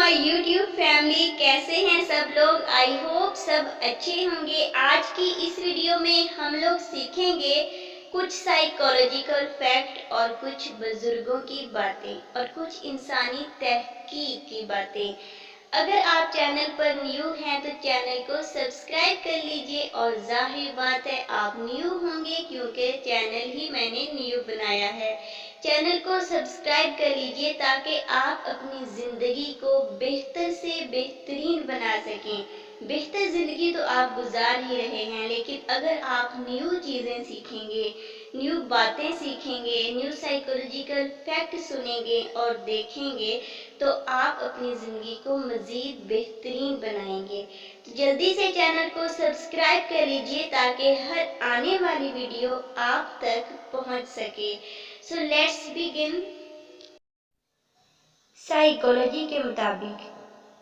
My YouTube family, कैसे हैं सब लोग। आई होप सब अच्छे होंगे। आज की इस वीडियो में हम लोग सीखेंगे कुछ साइकोलॉजिकल फैक्ट और कुछ बुजुर्गों की बातें और कुछ इंसानी तहकीक की बातें। अगर आप चैनल पर न्यू हैं तो चैनल को सब्सक्राइब कर लीजिए, और जाहिर बात है आप न्यू होंगे क्योंकि चैनल ही मैंने न्यू बनाया है। चैनल को सब्सक्राइब कर लीजिए ताकि आप अपनी ज़िंदगी को बेहतर से बेहतरीन बना सकें। बेहतर ज़िंदगी तो आप गुजार ही रहे हैं, लेकिन अगर आप न्यू चीज़ें सीखेंगे, न्यू बातें सीखेंगे, न्यू साइकोलॉजिकल फैक्ट सुनेंगे और देखेंगे तो आप अपनी ज़िंदगी को मज़ीद बेहतरीन बनाएंगे। तो जल्दी से चैनल को सब्सक्राइब कर लीजिए ताकि हर आने वाली वीडियो आप तक पहुंच सके। So let's begin. साइकोलॉजी के मुताबिक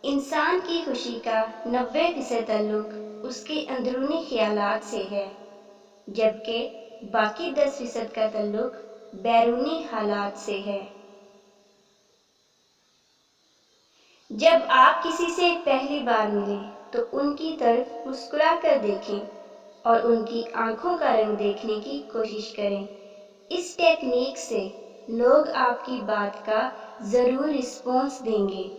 इंसान की खुशी का 90% ताल्लुक उसके अंदरूनी ख्यालात से है, जबकि बाकी 10% का ताल्लुक बैरूनी हालात से है। जब आप किसी से पहली बार मिलें तो उनकी तरफ मुस्कुरा कर देखें और उनकी आंखों का रंग देखने की कोशिश करें। इस टेक्निक से लोग आपकी बात का ज़रूर रिस्पॉन्स देंगे।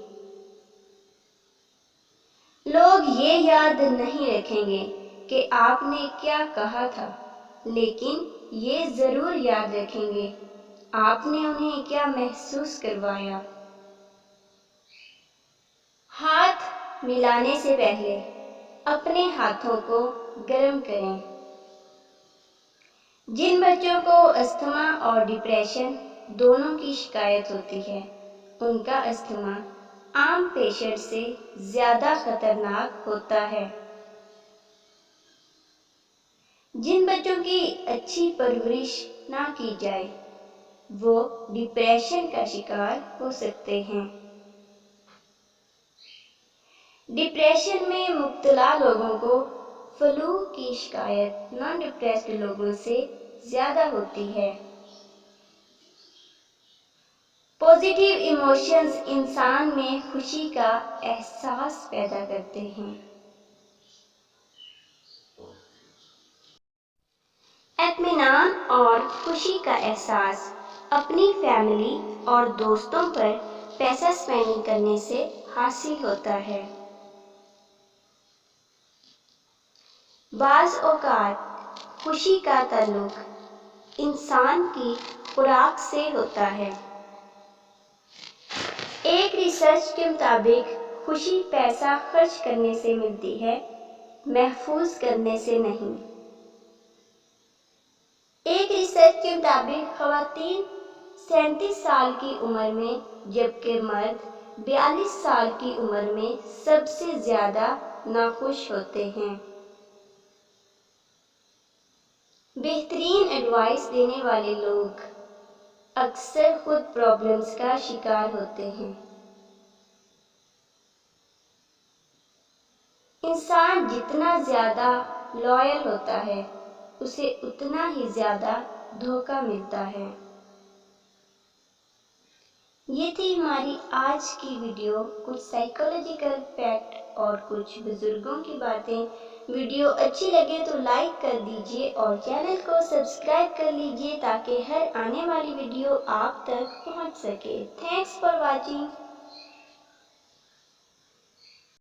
लोग ये याद नहीं रखेंगे कि आपने क्या कहा था, लेकिन ये ज़रूर याद रखेंगे आपने उन्हें क्या महसूस करवाया। हाथ मिलाने से पहले अपने हाथों को गर्म करें। जिन बच्चों को अस्थमा और डिप्रेशन दोनों की शिकायत होती है, उनका अस्थमा आम पेशेंट से ज़्यादा खतरनाक होता है। जिन बच्चों की अच्छी परवरिश ना की जाए, वो डिप्रेशन का शिकार हो सकते हैं। डिप्रेशन में मुब्तला लोगों को फ्लू की शिकायत नॉन डिप्रेस्ड लोगों से ज़्यादा होती है। पॉजिटिव इमोशंस इंसान में खुशी का एहसास पैदा करते हैं। इत्मीनान और खुशी का एहसास अपनी फैमिली और दोस्तों पर पैसा स्पेंडिंग करने से हासिल होता है। बाज़ औक़ात खुशी का ताल्लुक इंसान की खुराक से होता है। एक रिसर्च के मुताबिक खुशी पैसा खर्च करने से मिलती है, महफूज करने से नहीं। एक रिसर्च के मुताबिक ख़वातीन 37 साल की उम्र में, जबकि मर्द 42 साल की उम्र में सबसे ज़्यादा नाखुश होते हैं। बेहतरीन एडवाइस देने वाले लोग अक्सर खुद प्रॉब्लम्स का शिकार होते हैं। इंसान जितना ज़्यादा लॉयल होता है, उसे उतना ही ज़्यादा धोखा मिलता है। ये थी हमारी आज की वीडियो, कुछ साइकोलॉजिकल फैक्ट और कुछ बुजुर्गों की बातें। वीडियो अच्छी लगे तो लाइक कर दीजिए और चैनल को सब्सक्राइब कर लीजिए ताकि हर आने वाली वीडियो आप तक पहुंच सके। Thanks for watching.